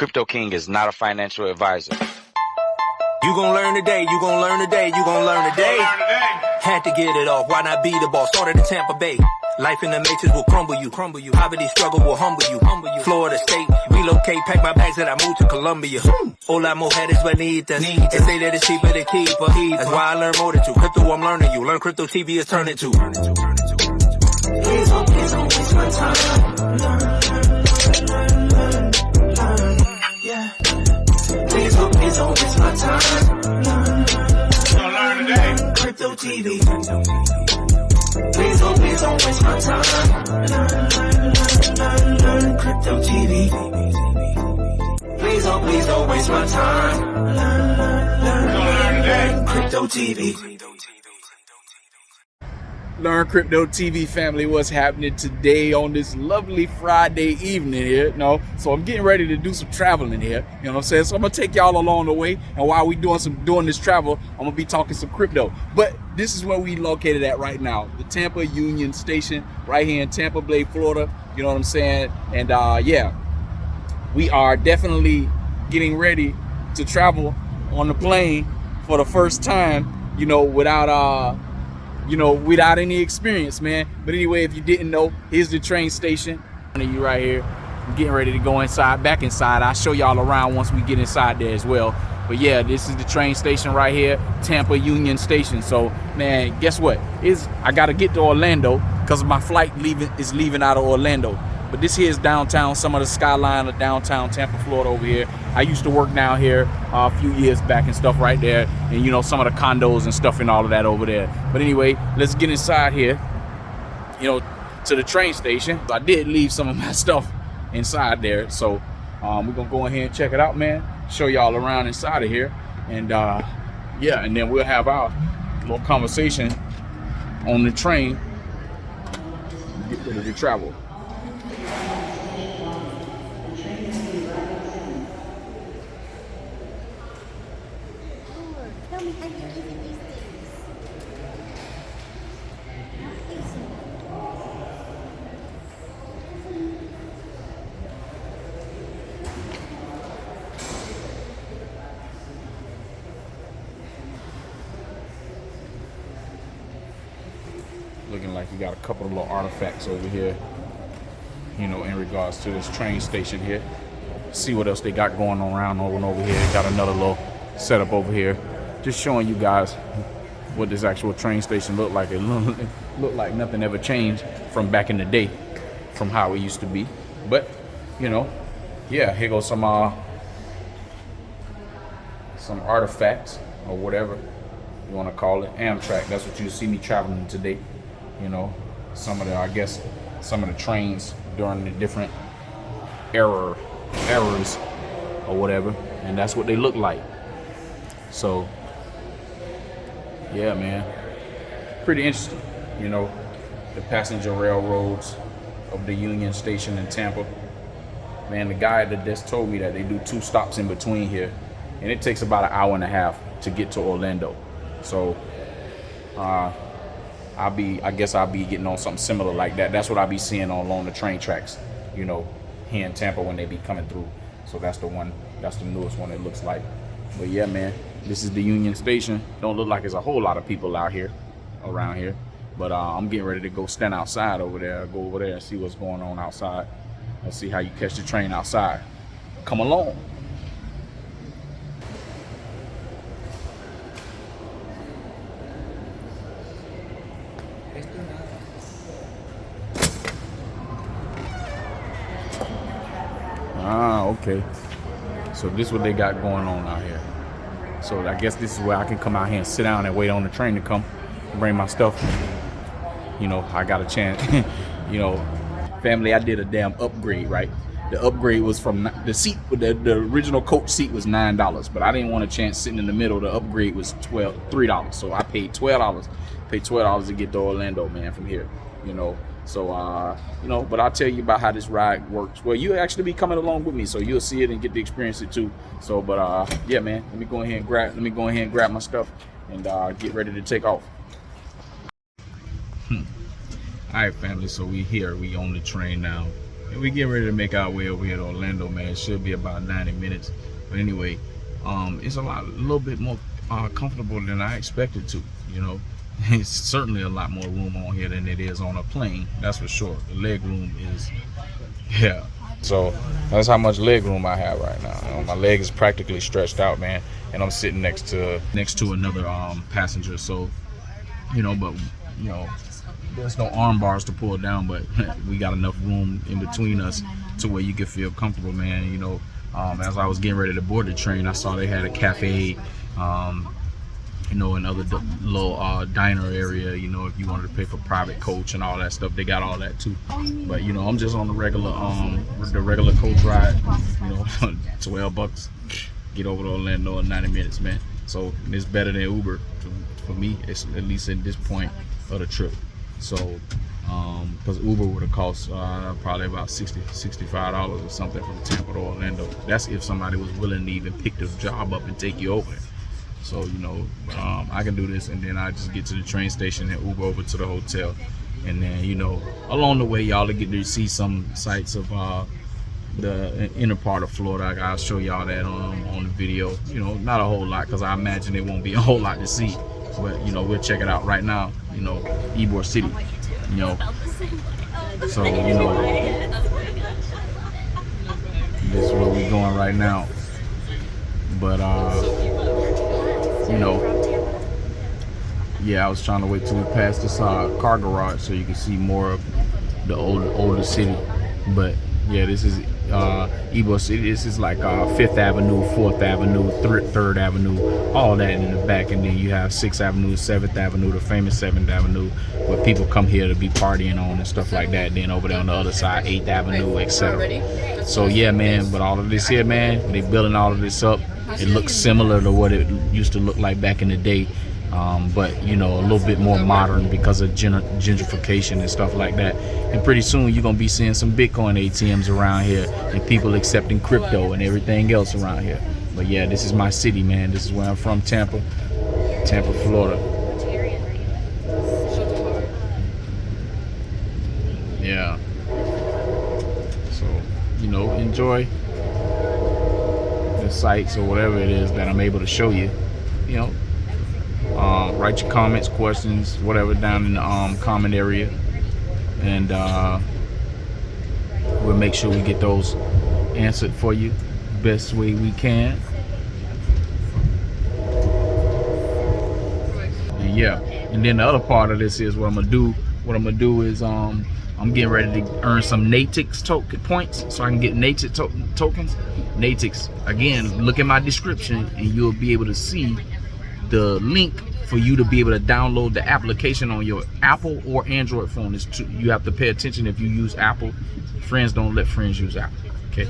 Crypto King is not a financial advisor. You gon' learn today, you gon' learn today, you gon' learn today. Had to get it off, why not be the boss? Started in Tampa Bay. Life in the matrix will crumble you. Poverty struggle will humble you. Florida State, relocate, pack my bags and I moved to Colombia. Hola mujeres bonitas, they say that it's cheaper to keep her. That's why I learn more than you. Crypto, I'm learning you. Learn crypto TV is turning to. Please don't waste my time. Learn, yeah. Please don't waste my time. Learn today. Crypto TV. Please don't waste my time. Learn Crypto TV. Please don't waste my time. Learn Crypto TV. Learn Crypto TV family, what's happening today on this lovely Friday evening here? So I'm getting ready to do some traveling here, you know what I'm saying? So I'm gonna take y'all along the way, and while we doing this travel, I'm gonna be talking some crypto. But this is where we located at right now, the Tampa Union Station, right here in Tampa Bay, Florida. You know what I'm saying? And yeah, we are definitely getting ready to travel on the plane for the first time, without any experience, man. But anyway, if you didn't know, here's the train station. You right here. I'm getting ready to go back inside. I'll show y'all around once we get inside there as well. But yeah, this is the train station right here, Tampa Union Station. So, man, guess what? I gotta get to Orlando because my flight is leaving out of Orlando. But this here is downtown, some of the skyline of downtown Tampa, Florida over here. I used to work down here a few years back and stuff right there. And some of the condos and stuff and all of that over there. But anyway, let's get inside here, to the train station. I did leave some of my stuff inside there. So we're gonna go ahead and check it out, man. Show y'all around inside of here. And yeah, and then we'll have our little conversation on the train. Get ready to travel. Looking like you got a couple of little artifacts over here, in regards to this train station here. See what else they got going on around over here. Got another little setup over here. Just showing you guys what this actual train station looked like. It looked like nothing ever changed from back in the day, from how it used to be. But, yeah, here goes some artifacts or whatever you want to call it. Amtrak, that's what you see me traveling today. Some of the trains during the different eras or whatever, and that's what they look like. So yeah, man, pretty interesting. The passenger railroads of the Union Station in Tampa. Man, the guy that just told me that they do 2 stops in between here, and it takes about an hour and a half to get to Orlando. So I guess I'll be getting on something similar like that. That's what I'll be seeing along the train tracks, here in Tampa when they be coming through. So that's the newest one, it looks like. But yeah, man, this is the Union Station. Don't look like there's a whole lot of people around here. But I'm getting ready to go stand outside over there, go over there and see what's going on outside. Let's see how you catch the train outside. Come along. Okay. So this is what they got going on out here. So I guess this is where I can come out here and sit down and wait on the train to come, bring my stuff. I got a chance. Family, I did a damn upgrade, right? The upgrade was from the seat, the original coach seat was $9, but I didn't want a chance sitting in the middle. The upgrade was $3. So I paid $12. Paid $12 to get to Orlando, man, from here. So, but I'll tell you about how this ride works. Well, you actually be coming along with me, so you'll see it and get to experience it too. So, but yeah, man, let me go ahead and grab my stuff and get ready to take off. All right, family. So we on the train now, we get ready to make our way over here to Orlando, man. It should be about 90 minutes. But anyway, it's a little bit more comfortable than I expected to, you know. It's certainly a lot more room on here than it is on a plane, that's for sure. The leg room is, yeah. So that's how much leg room I have right now. You know, my leg is practically stretched out, man, and I'm sitting next to another passenger. So, you know, but you know, there's no arm bars to pull down, but we got enough room in between us to where you can feel comfortable, man. You know, as I was getting ready to board the train, I saw they had a cafe, you know, another little diner area, you know, if you wanted to pay for private coach and all that stuff, they got all that too. But you know, I'm just on the regular coach ride, you know, $12, get over to Orlando in 90 minutes, man. So it's better than Uber for me, it's at least at this point of the trip. So because Uber would have cost probably about $65 or something from Tampa to Orlando. That's if somebody was willing to even pick the job up and take you over. So, you know, I can do this, and then I just get to the train station and Uber over to the hotel. And then, you know, along the way, y'all will get to see some sights of the inner part of Florida. I'll show y'all that on the video. You know, not a whole lot, because I imagine it won't be a whole lot to see. But, you know, we'll check it out right now, you know, Ybor City, you know. So, you know, this is where we're going right now. But, you know, yeah, I was trying to wait till we passed this car garage so you can see more of the older city. But yeah, this is Ybor City. This is like 5th Avenue, 4th Avenue, 3rd Avenue, all that in the back. And then you have 6th Avenue, 7th Avenue, the famous 7th Avenue, where people come here to be partying on and stuff like that. And then over there on the other side, 8th Avenue, etc. So yeah, man, but all of this here, man, they building all of this up. It looks similar to what it used to look like back in the day, but you know, a little bit more modern because of gentrification and stuff like that. And pretty soon you're gonna be seeing some Bitcoin ATMs around here and people accepting crypto and everything else around here. But yeah, this is my city, man. This is where I'm from, Tampa, Florida. Yeah. So, you know, enjoy the sites or whatever it is that I'm able to show you. You know, write your comments, questions, whatever down in the comment area, and we'll make sure we get those answered for you best way we can. And yeah, and then the other part of this is what I'm gonna do. What I'm gonna do is I'm getting ready to earn some Natix token points so I can get Natix tokens. Natix, again, look at my description and you'll be able to see the link for you to be able to download the application on your Apple or Android phone. You have to pay attention if you use Apple. Friends don't let friends use Apple, okay?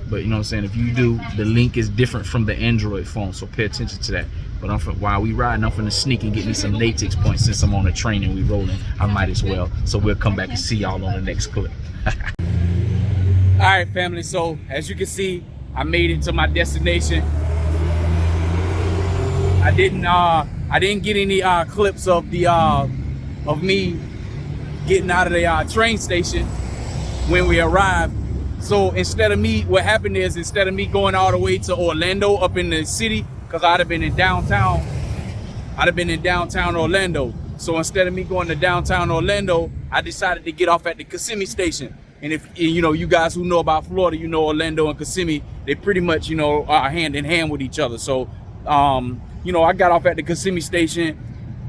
But you know what I'm saying, if you do, the link is different from the Android phone, so pay attention to that. But while we riding, I'm finna sneak and get me some Natix points. Since I'm on the train and we rolling, I might as well. So we'll come back and see y'all on the next clip. All right, family, so as you can see, I made it to my destination. I didn't get any clips of the of me getting out of the train station when we arrived. So instead of me, what happened is, instead of me going all the way to Orlando up in the city, because I'd have been in downtown Orlando. So instead of me going to downtown Orlando, I decided to get off at the Kissimmee station. And if you know, you guys who know about Florida, you know Orlando and Kissimmee, they pretty much, you know, are hand in hand with each other. So you know, I got off at the Kissimmee station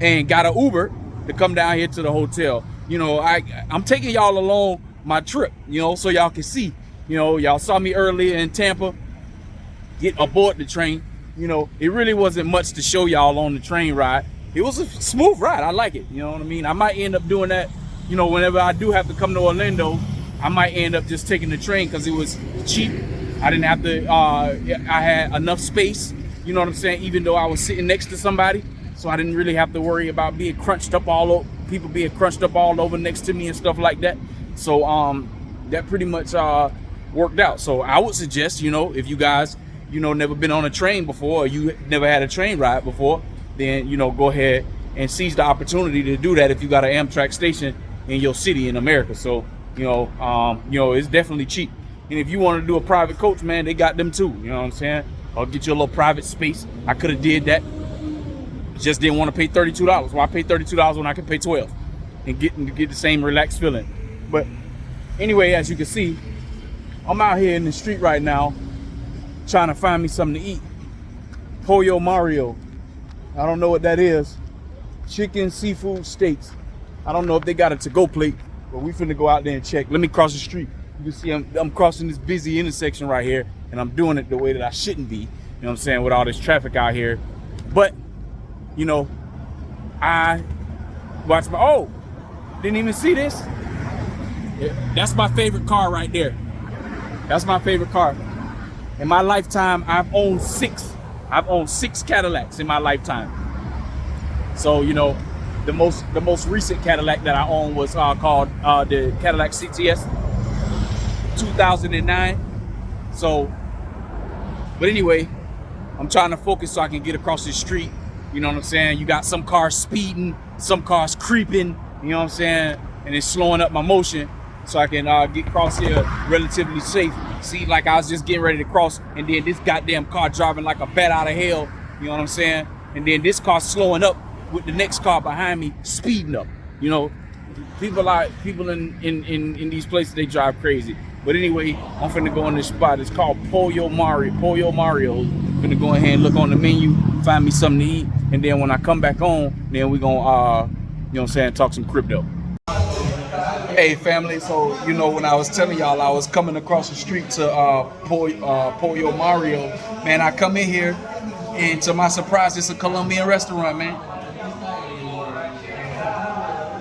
and got an Uber to come down here to the hotel. You know, I'm taking y'all along my trip, you know, so y'all can see. You know, y'all saw me earlier in Tampa get aboard the train. You know, it really wasn't much to show y'all on the train ride. It was a smooth ride. I like it. You know what I mean? I might end up doing that, you know, whenever I do have to come to Orlando. I might end up just taking the train because it was cheap. I didn't have to, I had enough space, you know what I'm saying? Even though I was sitting next to somebody. So I didn't really have to worry about being crunched up all over, people being crunched up all over next to me and stuff like that. So that pretty much worked out. So I would suggest, you know, if you guys, you know, never been on a train before, or you never had a train ride before, then, you know, go ahead and seize the opportunity to do that if you got an Amtrak station in your city in America. So It's definitely cheap. And if you want to do a private coach, man, they got them too. You know what I'm saying? Or get you a little private space. I could have did that. Just didn't want to pay $32. Why pay $32 when I can pay $12 and get the same relaxed feeling? But anyway, as you can see, I'm out here in the street right now trying to find me something to eat. Pollo Mario. I don't know what that is. Chicken seafood steaks. I don't know if they got a to-go plate, but we finna go out there and check. Let me cross the street. You can see I'm crossing this busy intersection right here, and I'm doing it the way that I shouldn't be. You know what I'm saying? With all this traffic out here. But, I watch didn't even see this. Yeah, that's my favorite car right there. That's my favorite car. In my lifetime, I've owned six Cadillacs in my lifetime. So, the most recent Cadillac that I owned was called the Cadillac CTS 2009. So, but anyway, I'm trying to focus so I can get across the street. You know what I'm saying? You got some cars speeding, some cars creeping, you know what I'm saying? And it's slowing up my motion so I can get across here relatively safe. See, like I was just getting ready to cross, and then this goddamn car driving like a bat out of hell, you know what I'm saying? And then this car slowing up with the next car behind me speeding up. People in these places, they drive crazy. But anyway, I'm finna go in this spot. It's called Pollo Mario. I'm finna go ahead and look on the menu, find me something to eat, and then when I come back on, then we gonna talk some crypto. Hey family, so when I was telling y'all I was coming across the street to Pollo Mario, man, I come in here and to my surprise it's a Colombian restaurant, man.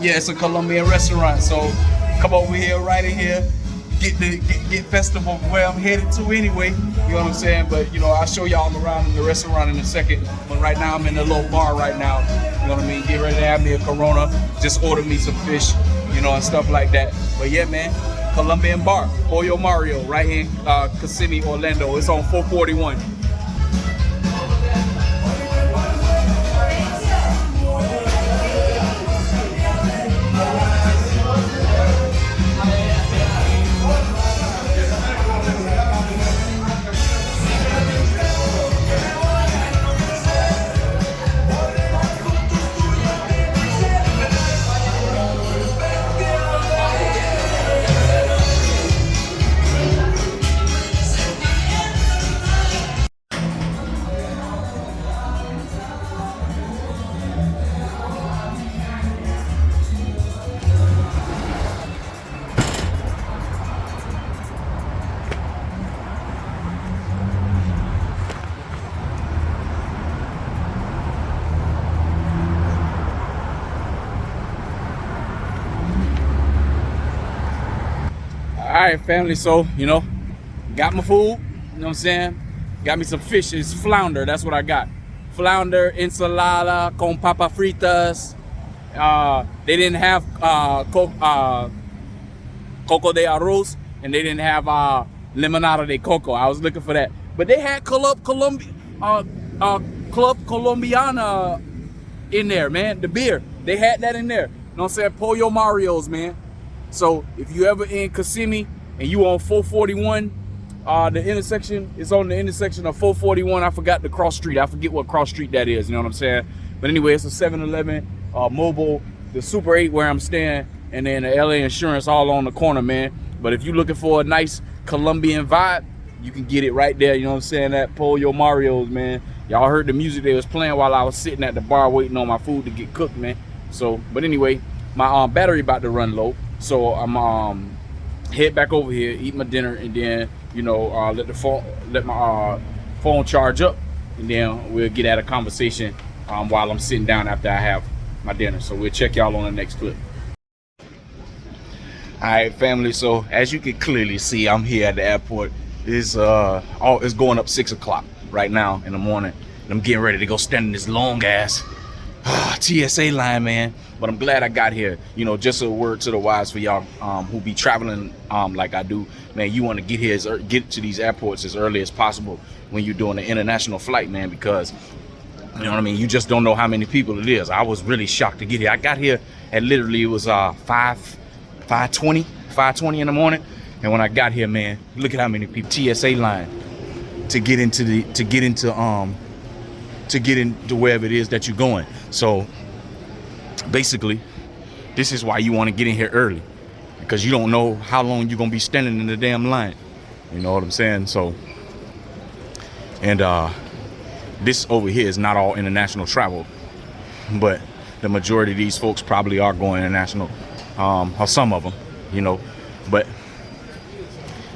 Yeah, it's a Colombian restaurant. So come over here, right in here, get festival where I'm headed to anyway. You know what I'm saying? But I'll show y'all around in the restaurant in a second. But right now I'm in a little bar right now. You know what I mean? Get ready to have me a Corona. Just order me some fish, and stuff like that. But yeah, man, Colombian bar, Pollo Mario, right here in Kissimmee, Orlando. It's on 441. Alright family, so got my food, you know what I'm saying? Got me some fish. It's flounder, that's what I got. Flounder, ensalada con papa fritas. They didn't have coco de arroz, and they didn't have limonada de coco. I was looking for that, but they had Club Colombiana in there, man. The beer, they had that in there. You know what I'm saying? Pollo Mario's, man. So if you ever in Kissimmee and you on 441, the intersection is on the intersection of 441. I forgot the cross street. I forget what cross street that is. You know what I'm saying? But anyway, it's a 7-Eleven, mobile, the Super 8 where I'm staying, and then the LA Insurance all on the corner, man. But if you're looking for a nice Colombian vibe, you can get it right there. You know what I'm saying? That Pollo Mario's, man. Y'all heard the music they was playing while I was sitting at the bar waiting on my food to get cooked, man. So, but anyway, my battery about to run low. So I'm head back over here, eat my dinner, and then let my phone charge up, and then we'll get at a conversation while I'm sitting down after I have my dinner. So we'll check y'all on the next clip. All right, family. So as you can clearly see, I'm here at the airport. It's going up 6 o'clock right now in the morning, and I'm getting ready to go stand in this long ass TSA line, man. But I'm glad I got here. Just a word to the wise for y'all who be traveling like I do, man. You want to get to these airports as early as possible when you're doing an international flight, man, because you know what I mean, you just don't know how many people it is. I was really shocked to get here. I got here at literally, it was 5:20 5:20 in the morning. And when I got here, man, look at how many people TSA line to get into wherever it is that you're going. So basically, this is why you want to get in here early, because you don't know how long you're gonna be standing in the damn line. You know what I'm saying? So, and this over here is not all international travel, but the majority of these folks probably are going international, or some of them, you know, but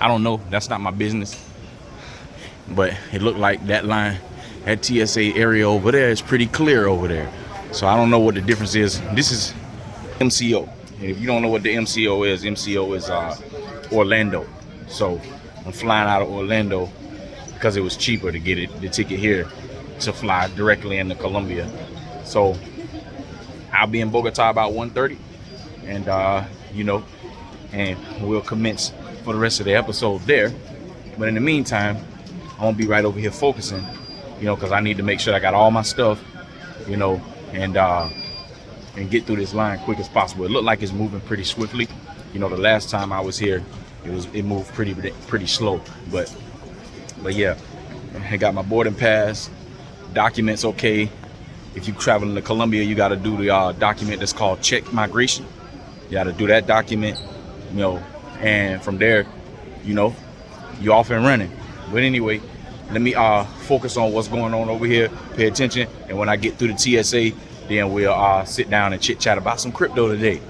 I don't know. That's not my business. But it looked like that line, that TSA area over there is pretty clear over there. So I don't know what the difference is. This is MCO. And if you don't know what the MCO is Orlando. So I'm flying out of Orlando because it was cheaper to get the ticket here to fly directly into Colombia. So I'll be in Bogota about 1:30, and you know, and we'll commence for the rest of the episode there. But in the meantime, I'm gonna be right over here focusing, you know, because I need to make sure I got all my stuff, you know, and get through this line quick as possible. It looked like it's moving pretty swiftly. You know, the last time I was here, it moved pretty slow. But yeah, I got my boarding pass, documents okay. If you're traveling to Colombia, you got to do the document that's called check migration. You got to do that document, you know, and from there, you know, you're off and running. But anyway, let me focus on what's going on over here, pay attention, and when I get through the TSA, then we'll sit down and chit chat about some crypto today.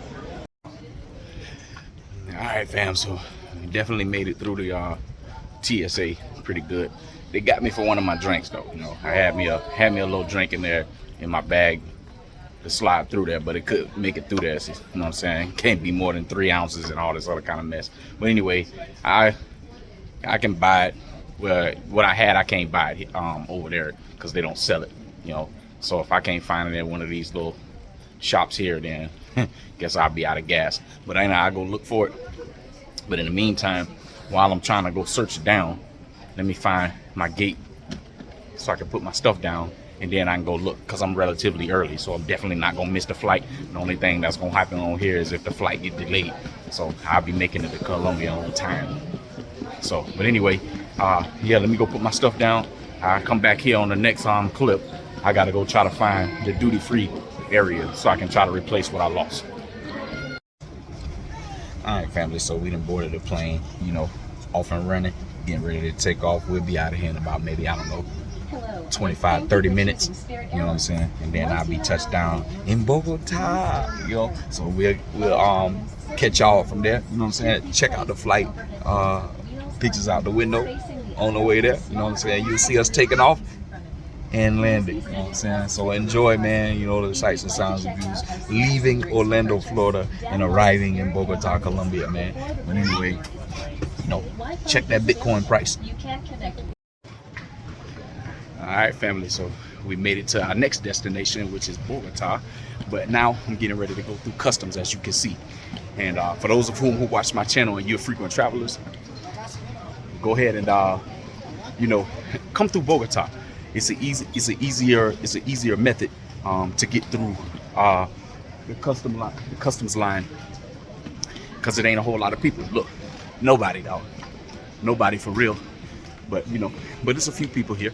All right, fam, so we definitely made it through the TSA pretty good. They got me for one of my drinks though, you know. I had me a little drink in there in my bag to slide through there, but it could make it through there, you know what I'm saying? Can't be more than 3 ounces and all this other kind of mess. But anyway, I can buy it. Well, what I had, I can't buy it over there because they don't sell it, you know. So if I can't find it at one of these little shops here, then guess I'll be out of gas. But I'll go look for it. But in the meantime, while I'm trying to go search it down, let me find my gate so I can put my stuff down, and then I can go look, because I'm relatively early, so I'm definitely not gonna miss the flight. The only thing that's gonna happen on here is if the flight get delayed. So I'll be making it to Colombia on time. So, but anyway, yeah, let me go put my stuff down. I'll come back here on the next clip. I gotta go try to find the duty-free area so I can try to replace what I lost. All right, family, so we done boarded the plane, you know, off and running, getting ready to take off. We'll be out of here in about maybe, I don't know, 25, 30 minutes, you know what I'm saying? And then I'll be touched down in Bogota, you know? So we'll catch y'all from there, you know what I'm saying? Check out the flight, pictures out the window on the way there, you know what I'm saying? You'll see us taking off and landing, you know what I'm saying? So enjoy, man, you know, the sights and sounds and views, leaving Orlando, Florida, and arriving in Bogota, Colombia, man. But anyway, you know, check that Bitcoin price. All right, family, so we made it to our next destination, which is Bogota. But now I'm getting ready to go through customs, as you can see. And for those of whom who watch my channel and you're frequent travelers, go ahead and you know, come through Bogota. It's an easier method to get through the customs line, because it ain't a whole lot of people. Look, nobody for real. But you know, but it's a few people here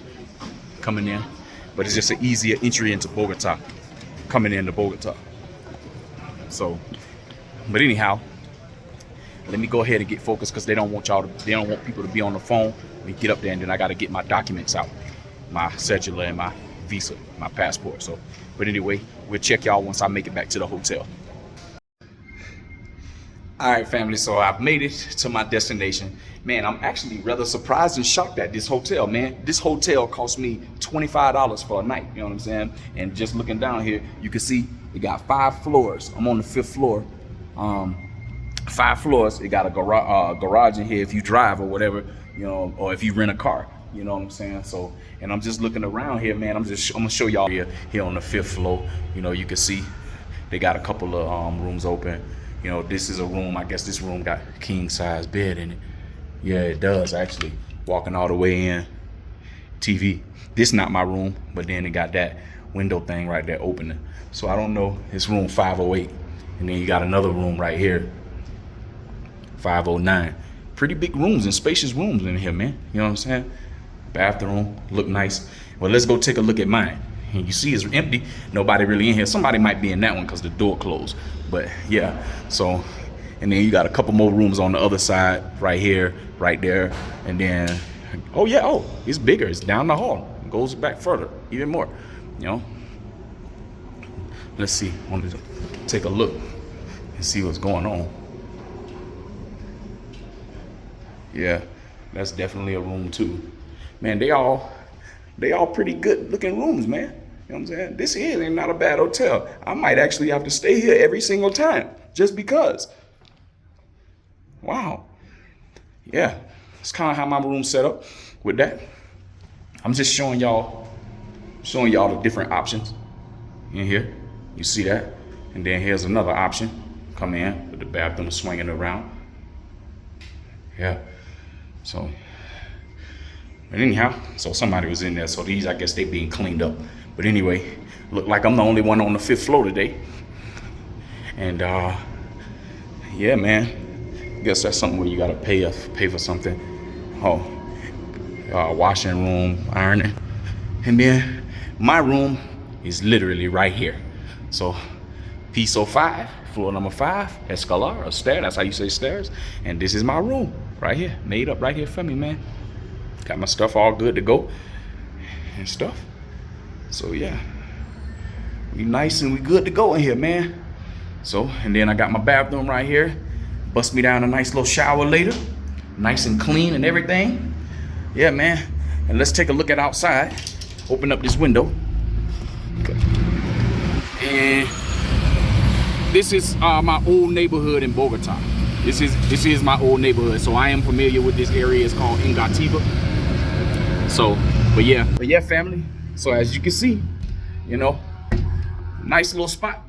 coming in. But it's just an easier entry into Bogota, coming into Bogota. So, but anyhow, let me go ahead and get focused, because they don't want people to be on the phone. We get up there, and then I got to get my documents out, my cedula and my visa, my passport. So, but anyway, we'll check y'all once I make it back to the hotel. All right, family, so I've made it to my destination. Man, I'm actually rather surprised and shocked at this hotel, man. This hotel cost me $25 for a night, you know what I'm saying? And just looking down here, you can see it got 5 floors. I'm on the 5th floor. 5 floors. It got a garage in here if you drive or whatever, you know, or if you rent a car, you know what I'm saying? So, and I'm just looking around here, man. I'm gonna show y'all here on the 5th floor. You know, you can see they got a couple of rooms open. You know, this is a room. I guess this room got a king size bed in it. Yeah, it does actually. Walking all the way in, TV. This not my room, but then it got that window thing right there opening. So I don't know. It's room 508, and then you got another room right here. 509. Pretty big rooms and spacious rooms in here, man. You know what I'm saying? Bathroom, look nice. Well, let's go take a look at mine. And you see it's empty. Nobody really in here. Somebody might be in that one because the door closed. But yeah, so, and then you got a couple more rooms on the other side, right here, right there. And then, oh yeah, oh, it's bigger. It's down the hall. It goes back further, even more, you know. Let's see. I want to take a look and see what's going on. Yeah, that's definitely a room too. Man, they all pretty good looking rooms, man. You know what I'm saying? This here ain't not a bad hotel. I might actually have to stay here every single time just because. Wow. Yeah, it's kind of how my room's set up with that. I'm just showing y'all the different options in here. You see that? And then here's another option. Come in with the bathroom swinging around. Yeah. So, but anyhow, so somebody was in there. So these, I guess they being cleaned up. But anyway, look like I'm the only one on the 5th floor today. And yeah, man. I guess that's something where you gotta pay for something. Oh, washing room, ironing. And then my room is literally right here. So piso 5, floor number 5, escalar, or stair, that's how you say stairs. And this is my room right here, made up right here for me, man. Got my stuff all good to go and stuff. So yeah, we nice and we good to go in here, man. So, and then I got my bathroom right here. Bust me down a nice little shower later. Nice and clean and everything. Yeah, man. And let's take a look at outside. Open up this window. Okay. And this is my old neighborhood in Bogota. This is my old neighborhood. So I am familiar with this area. It's called Engativa. So, but yeah, family. So as you can see, you know, nice little spot.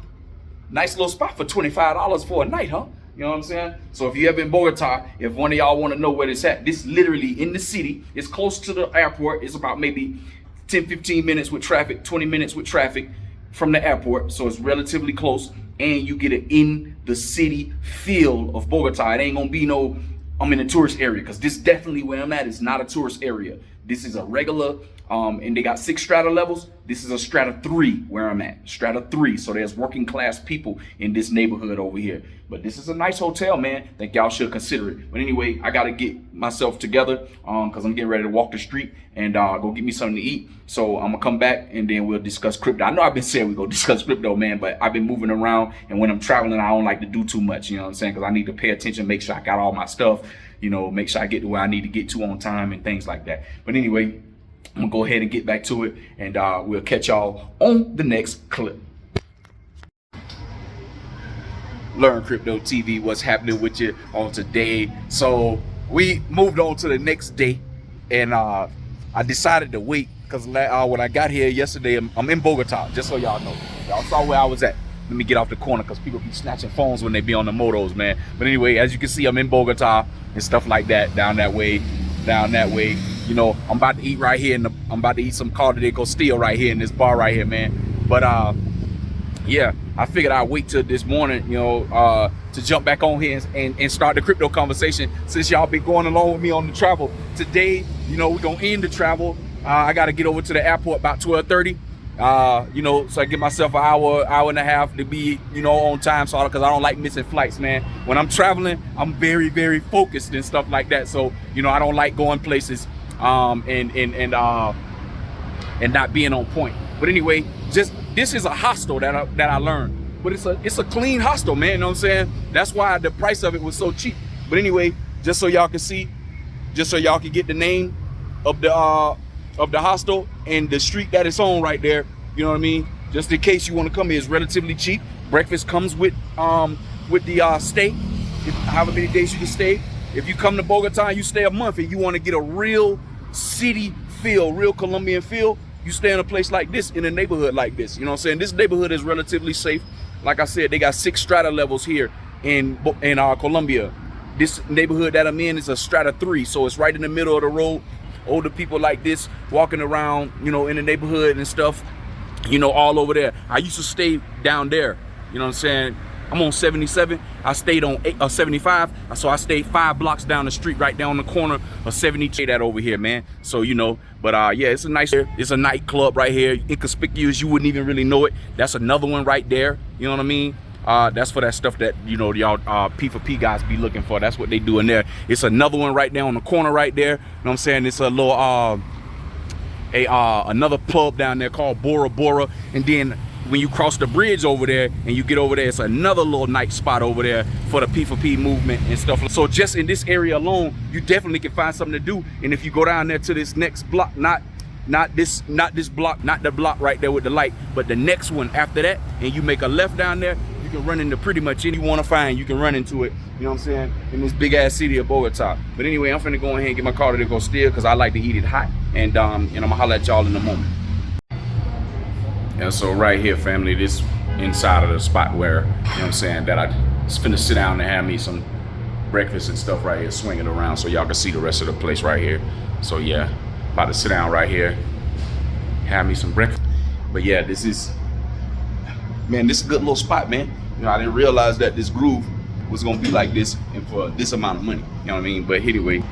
Nice little spot for $25 for a night, huh? You know what I'm saying? So if you ever in Bogota, if one of y'all want to know where it's at, this literally in the city. It's close to the airport. It's about maybe 10, 15 minutes with traffic, 20 minutes with traffic from the airport. So it's relatively close, and you get an in the city feel of Bogota. It ain't gonna be no, I'm in a tourist area, because this definitely where I'm at is not a tourist area. This is a regular, and they got 6 strata levels. This is a strata 3 where I'm at, strata 3. So there's working class people in this neighborhood over here. But this is a nice hotel, man. Think y'all should consider it. But anyway, I gotta get myself together because I'm getting ready to walk the street and go get me something to eat. So I'm gonna come back and then we'll discuss crypto. I know I've been saying we're gonna discuss crypto, man, but I've been moving around, and when I'm traveling, I don't like to do too much, you know what I'm saying? Because I need to pay attention, make sure I got all my stuff, you know, make sure I get to where I need to get to on time and things like that. But anyway, I'm gonna go ahead and get back to it, and we'll catch y'all on the next clip. Learn Crypto TV, what's happening with you on today. So we moved on to the next day, and I decided to wait because when I got here yesterday, I'm in Bogota, just so y'all know. Y'all saw where I was at. Let me get off the corner because people be snatching phones when they be on the motos, man. But anyway, as you can see, I'm in Bogota and stuff like that, down that way. You know, I'm about to eat right here, and I'm about to eat some carne de costilla right here in this bar right here, man. But yeah, I figured I'd wait till this morning, you know, to jump back on here and start the crypto conversation, since y'all been going along with me on the travel. Today, you know, we're gonna end the travel. I gotta get over to the airport about 12:30. You know, so I give myself an hour and a half to be, you know, on time, so because I don't like missing flights, man. When I'm traveling, I'm very, very focused and stuff like that. So, you know, I don't like going places and not being on point. But anyway, just this is a hostel that I learned, but it's a clean hostel, man. You know what I'm saying? That's why the price of it was so cheap. But anyway, just so y'all can see, just so y'all can get the name of the hostel and the street that it's on right there. You know what I mean? Just in case you want to come here, it's relatively cheap. Breakfast comes with the stay, however many days you can stay. If you come to Bogota and you stay a month and you want to get a real city feel, real Colombian feel, you stay in a place like this, in a neighborhood like this. You know what I'm saying? This neighborhood is relatively safe. Like I said, they got 6 strata levels here in Colombia. This neighborhood that I'm in is a strata 3, so it's right in the middle of the road. Older people like this walking around, you know, in the neighborhood and stuff, you know, all over there. I used to stay down there, you know what I'm saying, I'm on 77. I stayed on 75. So I stayed 5 blocks down the street, right down the corner of 72. That over here, man. So, you know, but yeah, it's a nice, it's a nightclub right here. Inconspicuous, you wouldn't even really know it. That's another one right there. You know what I mean? That's for that stuff that, you know, y'all P4P guys be looking for. That's what they do in there. It's another one right there on the corner right there. You know what I'm saying? It's a little another pub down there called Bora Bora. And then when you cross the bridge over there and you get over there, it's another little night spot over there for the P4P movement and stuff. So just in this area alone, you definitely can find something to do. And if you go down there to this next block, not this block, not the block right there with the light, but the next one after that, and you make a left down there, you can run into pretty much any you want to find. You can run into it, you know what I'm saying, in this big ass city of Bogota. But anyway, I'm finna go ahead and get my car to go steer because I like to eat it hot. And I'm gonna holler at y'all in a moment. And so right here, family, this inside of the spot where, you know what I'm saying, that I just finna sit down and have me some breakfast and stuff right here, swinging around so y'all can see the rest of the place right here. So yeah, about to sit down right here, have me some breakfast. But yeah, this is, man, this is a good little spot, man. You know, I didn't realize that this groove was gonna be like this and for this amount of money, you know what I mean? But anyway,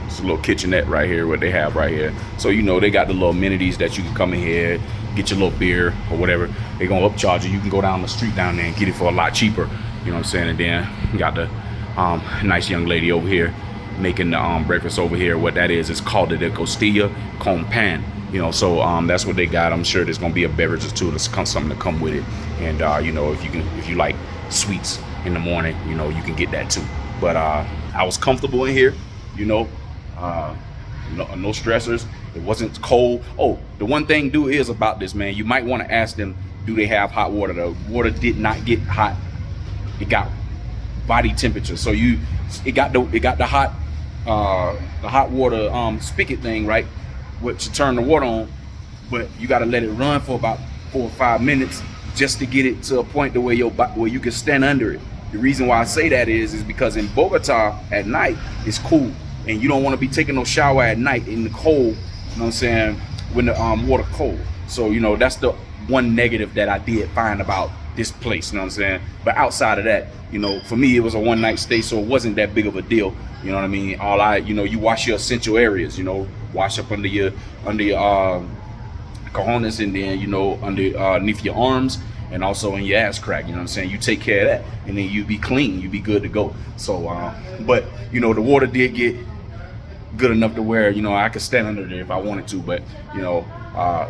it's a little kitchenette right here, what they have right here. So, you know, they got the little amenities that you can come in here, get your little beer or whatever. They're gonna upcharge you. You can go down the street down there and get it for a lot cheaper, you know what I'm saying? And then you got the nice young lady over here making the breakfast over here. What that is called the costilla con pan. You know, so that's what they got. I'm sure there's gonna be a beverage or two, there's something to come with it. And you know, if you like sweets in the morning, you know, you can get that too. But I was comfortable in here, you know, no stressors. It wasn't cold. Oh, the one thing is about this, man, you might want to ask them, do they have hot water? The water did not get hot. It got body temperature. So it got the hot water spigot thing, right? Which you turn the water on, but you got to let it run for about 4 or 5 minutes just to get it to a point to where you can stand under it. The reason why I say that is because in Bogota at night it's cool, and you don't want to be taking no shower at night in the cold, you know what I'm saying, when the water cold. So, you know, that's the one negative that I did find about this place, you know what I'm saying? But outside of that, you know, for me it was a one-night stay, so it wasn't that big of a deal. You know what I mean? You know, you wash your essential areas, you know, wash up under your cojones, and then, you know, underneath your arms, and also in your ass crack, you know what I'm saying? You take care of that, and then you be clean, you be good to go. So, but, you know, the water did get good enough to where, you know, I could stand under there if I wanted to, but, you know,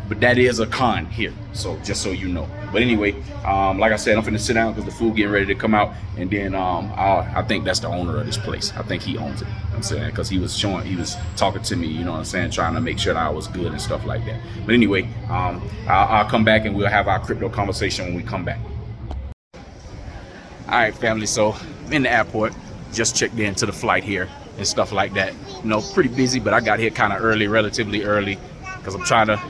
but that is a con here, so just so you know. But anyway, like I said, I'm finna sit down because the food getting ready to come out, and then I think that's the owner of this place. I think he owns it, you know what I'm saying, because he was talking to me, you know what I'm saying, trying to make sure that I was good and stuff like that. But anyway, I'll come back and we'll have our crypto conversation when we come back. All right, family, so I'm in the airport, just checked into the flight here and stuff like that. You know, pretty busy, but I got here kind of early, relatively early, because I'm trying to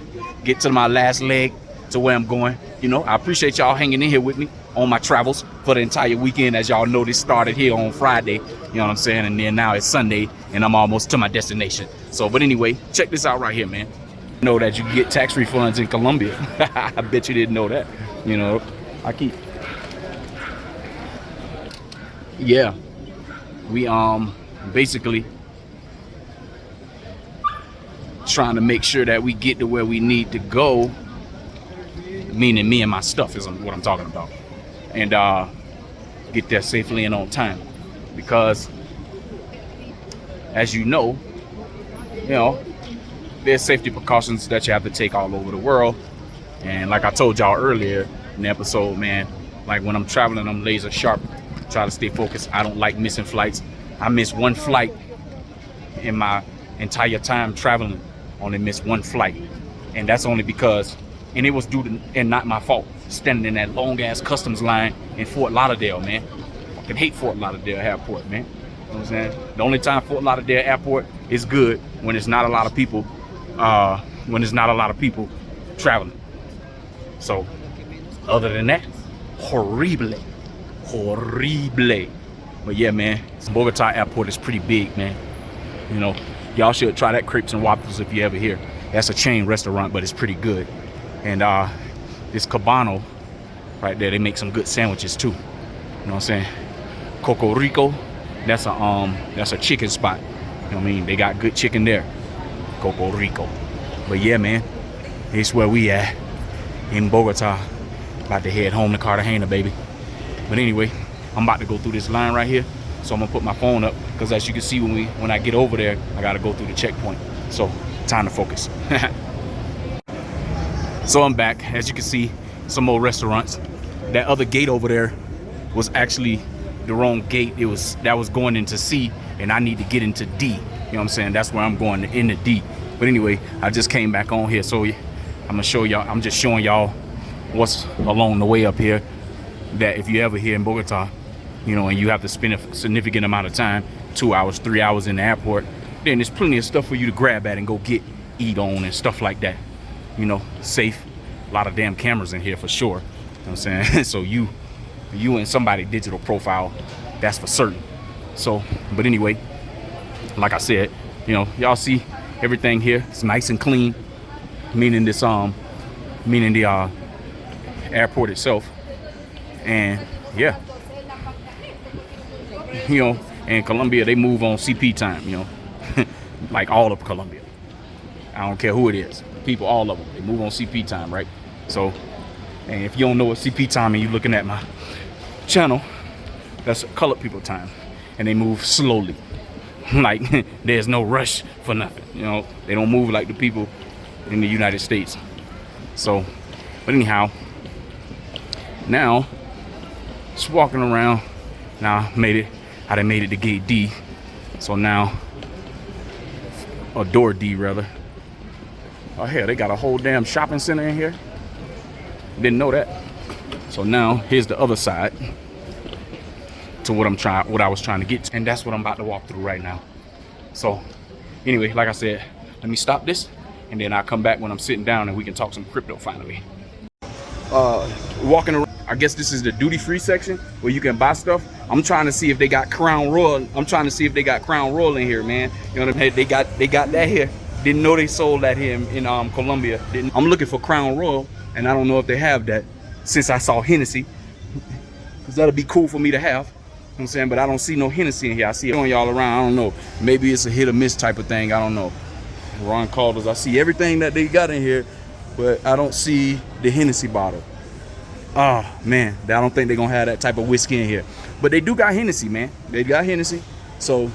get to my last leg to where I'm going. You know, I appreciate y'all hanging in here with me on my travels for the entire weekend. As y'all know, this started here on Friday, you know what I'm saying, and then now it's Sunday and I'm almost to my destination. So, but anyway, check this out right here, man. You know that you can get tax refunds in Colombia. I bet you didn't know that. You know, yeah, we basically trying to make sure that we get to where we need to go, meaning me and my stuff is what I'm talking about, and get there safely and on time, because as you know, there's safety precautions that you have to take all over the world. And like I told y'all earlier in the episode, man, like when I'm traveling, I'm laser sharp, try to stay focused. I don't like missing flights. I missed one flight in my entire time traveling. Only missed one flight, and that's only because, and it was due to, and not my fault, standing in that long ass customs line in Fort Lauderdale, man. Fucking hate Fort Lauderdale Airport, man. You know what I'm saying? The only time Fort Lauderdale Airport is good when it's not a lot of people, traveling. So other than that, horrible. But yeah, man, Bogota Airport is pretty big, man. You know, y'all should try that Crepes and Waffles if you ever here. That's a chain restaurant, but it's pretty good. And this Cabano right there, they make some good sandwiches too. know what I'm saying? Coco Rico, that's a chicken spot. You know what I mean? They got good chicken there. Coco Rico. But yeah, man, it's where we at in Bogota. About to head home to Cartagena, baby. But anyway, I'm about to go through this line right here. So I'm gonna put my phone up because as you can see when I get over there, I gotta go through the checkpoint. So time to focus. So I'm back. As you can see, some more restaurants. That other gate over there was actually the wrong gate. That was going into C, and I need to get into D. You know what I'm saying? That's where I'm going, into D. But anyway, I just came back on here, so I'm gonna show y'all. I'm just showing y'all what's along the way up here. That if you ever here in Bogota, you know, and you have to spend a significant amount of time, 2 hours, 3 hours in the airport, then there's plenty of stuff for you to grab at and go eat on and stuff like that. You know, safe. A lot of damn cameras in here for sure. You know what I'm saying? So you and somebody digital profile, that's for certain. So, but anyway, like I said, you know, y'all see everything here. It's nice and clean, meaning the airport itself. And yeah, you know, in Colombia, they move on CP time, you know, like all of Colombia. I don't care who it is. People, all of them, they move on CP time, right? So, and if you don't know what CP time and you're looking at my channel, that's colored people time. And they move slowly. Like, there's no rush for nothing. You know, they don't move like the people in the United States. So, but anyhow, now, just walking around. Now, I done made it to gate D. So now, or door D rather. Oh hell, they got a whole damn shopping center in here. Didn't know that. So now, here's the other side to what I was trying to get to. And that's what I'm about to walk through right now. So anyway, like I said, let me stop this and then I'll come back when I'm sitting down and we can talk some crypto finally. Walking around, I guess this is the duty-free section where you can buy stuff. I'm trying to see if they got Crown Royal. I'm trying to see if they got Crown Royal in here, man. You know what I mean? They got that here. Didn't know they sold that here in Colombia. I'm looking for Crown Royal, and I don't know if they have that since I saw Hennessy. Cause that'll be cool for me to have. You know what I'm saying? But I don't see no Hennessy in here. I see it on y'all around. I don't know. Maybe it's a hit or miss type of thing. I don't know. Ron Calder's. I see everything that they got in here, but I don't see the Hennessy bottle. Oh man, I don't think they're gonna have that type of whiskey in here. But they do got Hennessy, man. They got Hennessy. So,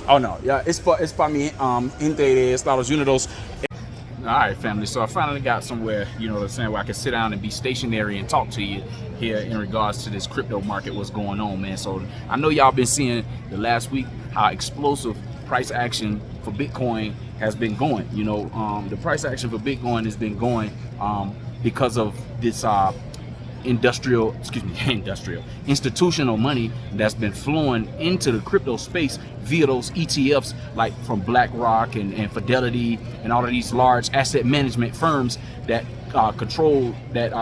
oh no, yeah, it's para mí, entre de Estados Unidos. All right, family. So I finally got somewhere, you know what I'm saying, where I can sit down and be stationary and talk to you here in regards to this crypto market, what's going on, man. So I know y'all been seeing the last week how explosive price action for Bitcoin has been going. You know, the price action for Bitcoin has been going because of this institutional money that's been flowing into the crypto space via those ETFs, like from BlackRock and Fidelity and all of these large asset management firms that control that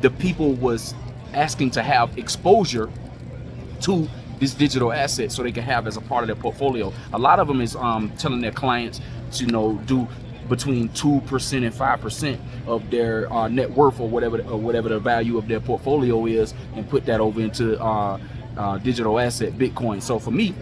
the people was asking to have exposure to this digital asset so they can have as a part of their portfolio. A lot of them is telling their clients to, you know, do between 2% and 5% of their net worth or whatever the value of their portfolio is, and put that over into digital asset Bitcoin. So for me,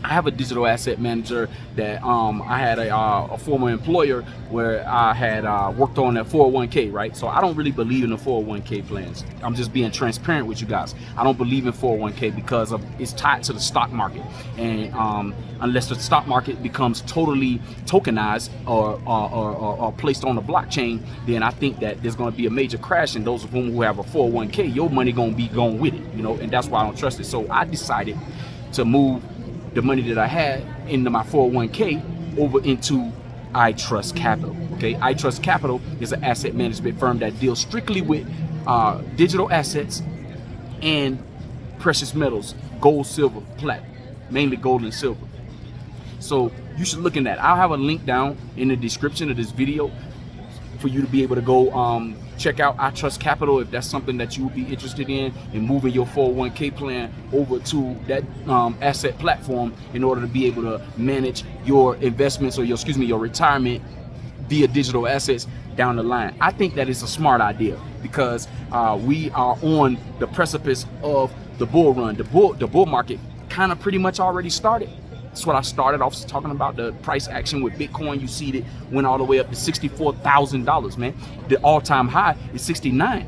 I have a digital asset manager that I had a former employer where I had worked on that 401k, right? So I don't really believe in the 401k plans. I'm just being transparent with you guys. I don't believe in 401k because it's tied to the stock market, and unless the stock market becomes totally tokenized or placed on the blockchain, then I think that there's going to be a major crash, and those of whom who have a 401k, your money going to be going with it, you know, and that's why I don't trust it. So I decided to move the money that I had into my 401k over into iTrust Capital. Okay, iTrust Capital is an asset management firm that deals strictly with digital assets and precious metals, gold, silver, platinum, mainly gold and silver. So you should look in that. I'll have a link down in the description of this video for you to be able to go check out iTrust Capital if that's something that you would be interested in moving your 401k plan over to that asset platform in order to be able to manage your investments or your retirement via digital assets down the line. I think that is a smart idea because we are on the precipice of the bull run. The bull market kind of pretty much already started. That's what I started off talking about, the price action with Bitcoin. You see it went all the way up to $64,000, man. The all-time high is 69.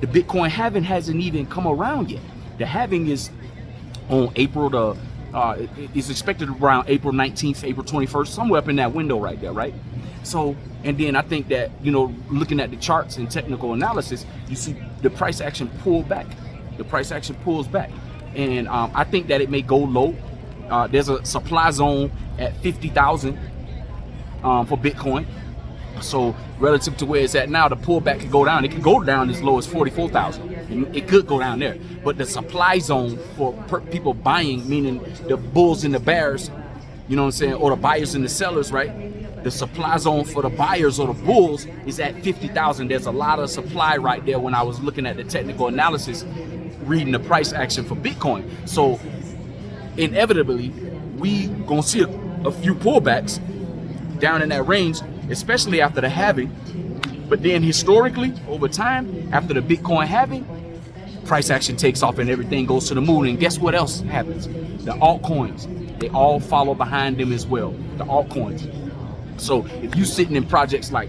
The Bitcoin halving hasn't even come around yet. The halving is on April it's expected around April 19th, April 21st, somewhere up in that window right there, right? So, and then I think that, you know, looking at the charts and technical analysis, you see the price action pull back. The price action pulls back. And I think that it may go low. There's a supply zone at 50,000 for Bitcoin. So relative to where it's at now, the pullback could go down. It could go down as low as 44,000. It could go down there. But the supply zone for people buying, meaning the bulls and the bears, you know what I'm saying, or the buyers and the sellers, right? The supply zone for the buyers or the bulls is at 50,000. There's a lot of supply right there when I was looking at the technical analysis, reading the price action for Bitcoin. So inevitably, we gonna see a few pullbacks down in that range, especially after the halving. But then historically, over time, after the Bitcoin halving, price action takes off and everything goes to the moon. And guess what else happens? The altcoins, they all follow behind them as well, the altcoins. So if you're sitting in projects like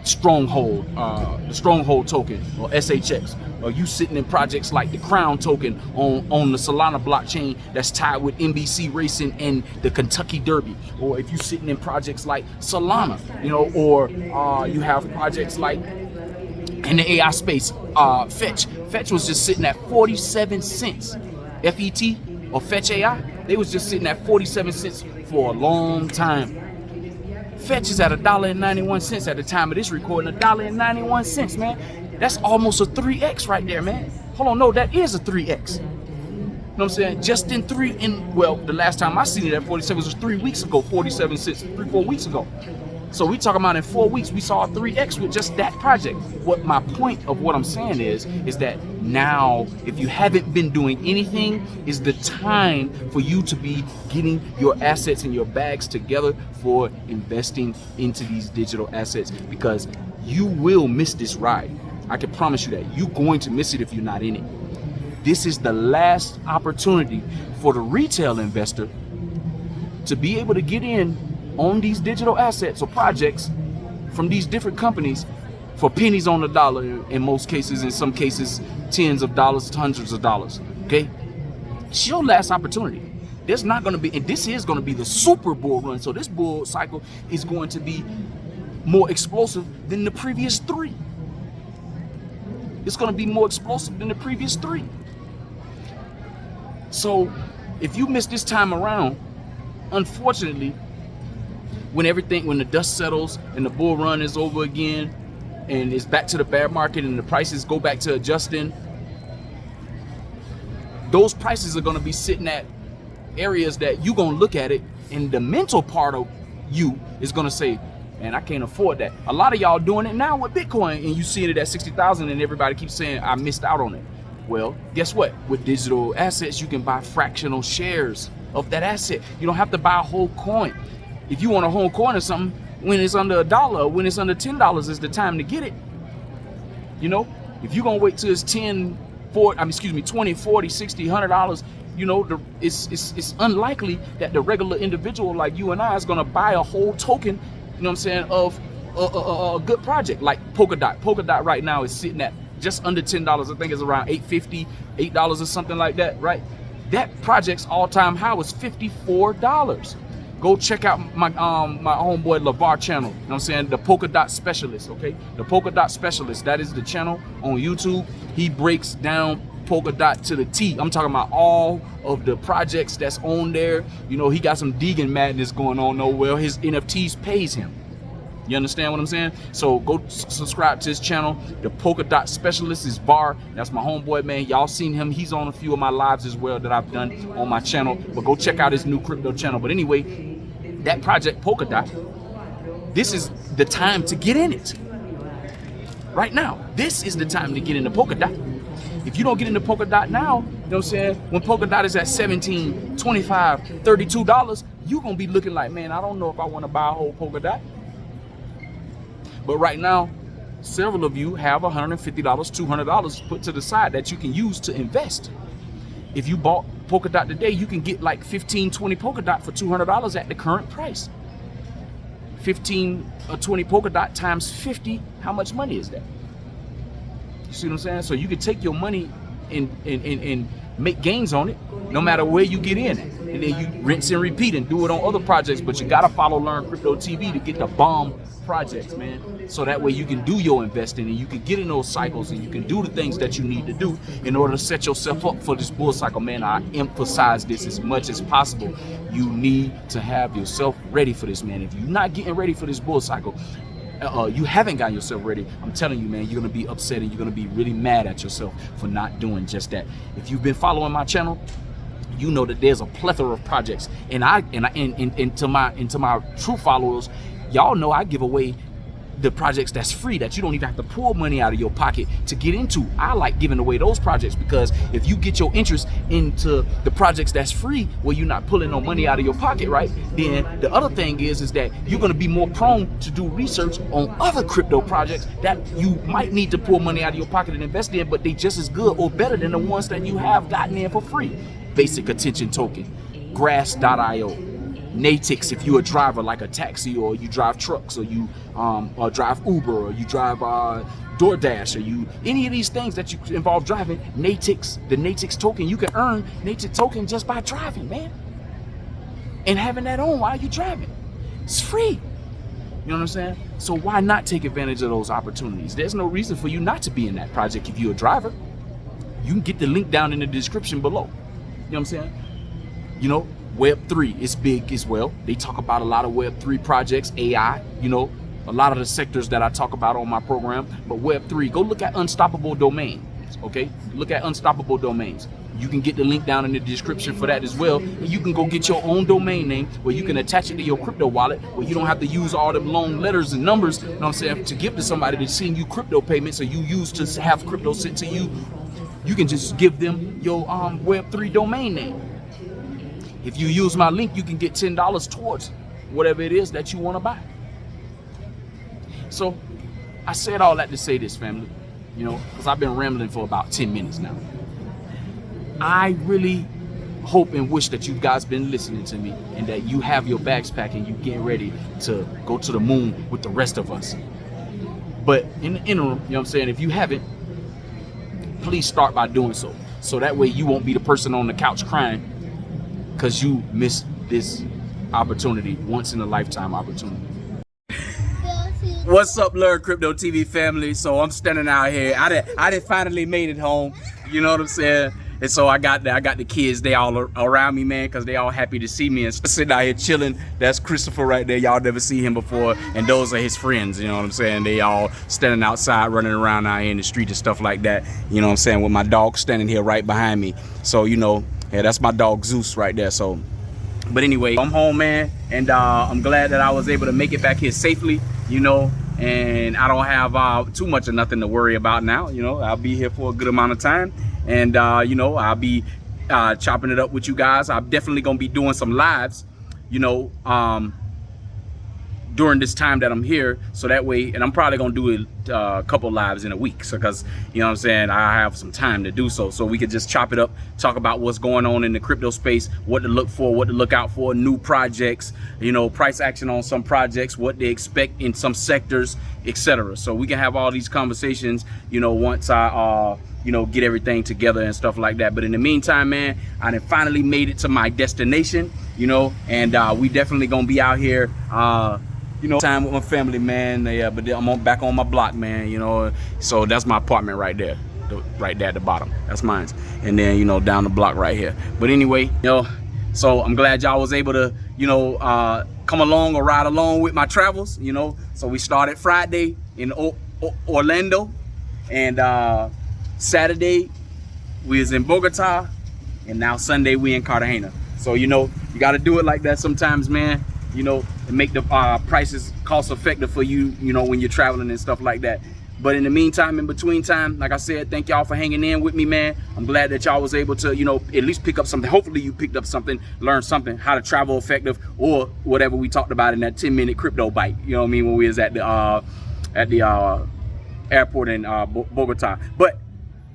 Stronghold, the Stronghold token, or SHX, or you sitting in projects like the Crown token on the Solana blockchain that's tied with NBC Racing and the Kentucky Derby, or if you sitting in projects like Solana, you know, or you have projects like in the AI space, Fetch was just sitting at 47 cents, FET or Fetch AI, they was just sitting at 47 cents for a long time. Fetch is at $1.91 at the time of this recording, $1.91, man. That's almost a 3x right there, man. Hold on, no, that is a 3x. You know what I'm saying? Just in the last time I seen it at 47 was 3 weeks ago, 47 cents, 3-4 weeks ago. So we talking about in 4 weeks, we saw a 3x with just that project. What my point of what I'm saying is that now, if you haven't been doing anything, is the time for you to be getting your assets and your bags together for investing into these digital assets, because you will miss this ride. I can promise you that. You're going to miss it if you're not in it. This is the last opportunity for the retail investor to be able to get in on these digital assets or projects from these different companies for pennies on the dollar in most cases, in some cases tens of dollars, hundreds of dollars. Okay, it's your last opportunity. There's not going to be, and this is going to be the super bull run, so this bull cycle is going to be more explosive than the previous three. It's going to be more explosive than the previous three. So if you miss this time around, unfortunately, when the dust settles and the bull run is over again and it's back to the bear market and the prices go back to adjusting, those prices are going to be sitting at areas that you're going to look at it and the mental part of you is going to say, man, I can't afford that. A lot of y'all doing it now with Bitcoin and you seeing it at 60,000 and everybody keeps saying, I missed out on it. Well, guess what? With digital assets, you can buy fractional shares of that asset. You don't have to buy a whole coin. If you want a whole coin or something, when it's under $1, when it's under $10 is the time to get it. You know, if you're gonna wait till it's 20, 40, 60, $100, you know, it's unlikely that the regular individual like you and I is gonna buy a whole token, you know what I'm saying, of a good project like Polkadot. Polkadot right now is sitting at just under $10. I think it's around $8.50, $8 or something like that, right? That project's all-time high was $54. Go check out my homeboy LeVar channel, you know what I'm saying? The Polkadot Specialist, okay? The Polkadot Specialist, that is the channel on YouTube. He breaks down Polkadot to the T. I'm talking about all of the projects that's on there. You know, he got some Deegan madness going on. Oh, well, his NFTs pays him. You understand what I'm saying? So go subscribe to his channel. The Polkadot Specialist is Bar. That's my homeboy, man. Y'all seen him. He's on a few of my lives as well that I've done on my channel. But go check out his new crypto channel. But anyway, that project Polkadot, this is the time to get in it. Right now, this is the time to get into Polkadot. If you don't get into Polkadot now, you know what I'm saying? When Polkadot is at $17, $25, $32, you're going to be looking like, man, I don't know if I want to buy a whole Polkadot. But right now, several of you have $150, $200 put to the side that you can use to invest. If you bought Polkadot today, you can get like 15, 20 Polkadot for $200 at the current price. 15 or 20 Polkadot times 50, how much money is that? You see what I'm saying? So you can take your money and make gains on it no matter where you get in. And then you rinse and repeat and do it on other projects. But you gotta follow Learn Crypto TV to get the bomb projects, man. So that way you can do your investing and you can get in those cycles and you can do the things that you need to do in order to set yourself up for this bull cycle, man. I emphasize this as much as possible. You need to have yourself ready for this, man. If you're not getting ready for this bull cycle, you haven't got yourself ready, I'm telling you, man, you're gonna be upset and you're gonna be really mad at yourself for not doing just that. If you've been following my channel, you know that there's a plethora of projects, and to my true followers, y'all know I give away the projects that's free, that you don't even have to pull money out of your pocket to get into. I like giving away those projects because if you get your interest into the projects that's free, where you're not pulling no money out of your pocket, right? Then the other thing is that you're going to be more prone to do research on other crypto projects that you might need to pull money out of your pocket and invest in, but they just as good or better than the ones that you have gotten in for free. Basic Attention Token, Grass.io, Natix if you're a driver like a taxi, or you drive trucks, or you or drive Uber, or you drive DoorDash, or you any of these things that you involve driving. Natix, the Natix token, you can earn Natix token just by driving, man, and having that on while you're driving. It's free. You know what I'm saying? So why not take advantage of those opportunities? There's no reason for you not to be in that project if you're a driver. You can get the link down in the description below. You know what I'm saying? You know, Web3 is big as well. They talk about a lot of Web3 projects, AI, you know, a lot of the sectors that I talk about on my program. But Web3, go look at Unstoppable Domains, okay? Look at Unstoppable Domains. You can get the link down in the description for that as well. And you can go get your own domain name where you can attach it to your crypto wallet, where you don't have to use all them long letters and numbers, you know what I'm saying, to give to somebody to send you crypto payments, or you use to have crypto sent to you. You can just give them your Web3 domain name. If you use my link, you can get $10 towards whatever it is that you want to buy. So I said all that to say this, family, you know, because I've been rambling for about 10 minutes now. I really hope and wish that you guys been listening to me, and that you have your bags packed and you getting ready to go to the moon with the rest of us. But in the interim, you know what I'm saying, if you haven't, please start by doing so. So that way you won't be the person on the couch crying because you missed this opportunity, once in a lifetime opportunity. What's up, Learn Crypto TV family? So I'm standing out here. I done finally made it home. You know what I'm saying? And so I got the kids, they all around me, man, because they all happy to see me and sitting out here chilling. That's Christopher right there. Y'all never see him before. And those are his friends, you know what I'm saying? They all standing outside, running around out here in the street and stuff like that. You know what I'm saying? With my dog standing here right behind me. So, you know, yeah, that's my dog Zeus right there. So, but anyway, I'm home, man. And I'm glad that I was able to make it back here safely, you know. And I don't have too much of nothing to worry about now. You know, I'll be here for a good amount of time. And, you know, I'll be chopping it up with you guys. I'm definitely going to be doing some lives, you know, during this time that I'm here. So that way, and I'm probably going to do a couple lives in a week. So, because, you know what I'm saying, I have some time to do so. So we could just chop it up, talk about what's going on in the crypto space, what to look for, what to look out for, new projects, you know, price action on some projects, what they expect in some sectors, etc. So we can have all these conversations, you know, once I, you know, get everything together and stuff like that. But in the meantime, man, I done finally made it to my destination, you know, and we definitely gonna be out here, you know, time with my family, man. Yeah, but I'm back on my block, man, you know. So that's my apartment right there, right there at the bottom. That's mine. And then, you know, down the block right here. But anyway, you know, so I'm glad y'all was able to, you know, come along or ride along with my travels, you know. So we started Friday in Orlando, and Saturday we was in Bogota, and now Sunday we in Cartagena. So, you know, you got to do it like that sometimes, man, you know, and make the prices cost effective for you, you know, when you're traveling and stuff like that. But in the meantime, in between time, like I said, thank y'all for hanging in with me, man. I'm glad that y'all was able to, you know, at least pick up something. Hopefully you picked up something, learned something, how to travel effective, or whatever we talked about in that 10-minute crypto bite. You know what I mean? When we was at the at the airport in Bogota. But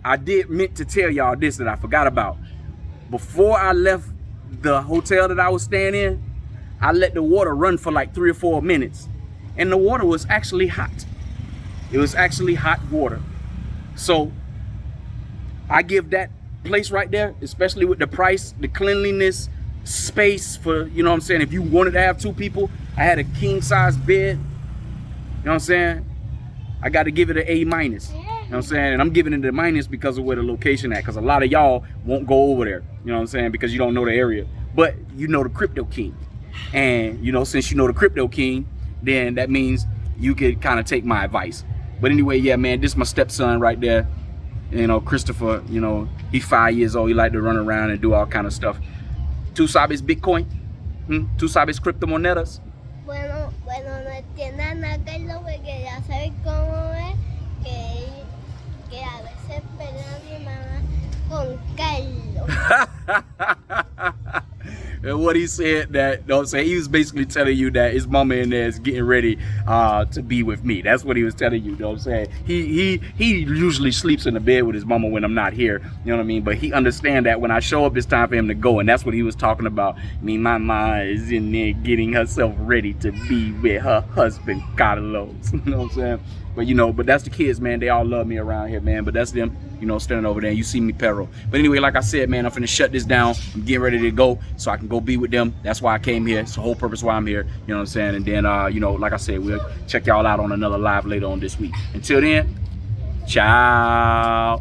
I did meant to tell y'all this that I forgot about. Before I left the hotel that I was staying in, I let the water run for like 3 or 4 minutes, and the water was actually hot. It was actually hot water. So I give that place right there, especially with the price, the cleanliness, space for, you know what I'm saying, if you wanted to have 2 people. I had a king size bed, you know what I'm saying. I got to give it an A-. You know what I'm saying? And I'm giving it a minus because of where the location at, because a lot of y'all won't go over there, you know what I'm saying, because you don't know the area. But you know the Crypto King. And, you know, since you know the Crypto King, then that means you could kind of take my advice. But anyway, yeah, man, this is my stepson right there. You know, Christopher, you know, he's 5 years old. He like to run around and do all kind of stuff. ¿Tú sabes Bitcoin? ¿Tú sabes criptomonedas? Bueno, no entiendan nada, Carlos, porque ya sabes cómo es que a veces pelea a mi mamá con Carlos. And what he said, that, you know what I'm saying, he was basically telling you that his mama in there is getting ready to be with me. That's what he was telling you, you know what I'm saying. He usually sleeps in the bed with his mama when I'm not here, you know what I mean. But he understands that when I show up, it's time for him to go, and that's what he was talking about. I mean, my mama is in there getting herself ready to be with her husband, Carlos. You know what I'm saying. But, you know, but that's the kids, man. They all love me around here, man. But that's them, you know, standing over there. You see me peril. But anyway, like I said, man, I'm finna shut this down. I'm getting ready to go so I can go be with them. That's why I came here. It's the whole purpose why I'm here. You know what I'm saying? And then, you know, like I said, we'll check y'all out on another live later on this week. Until then, ciao.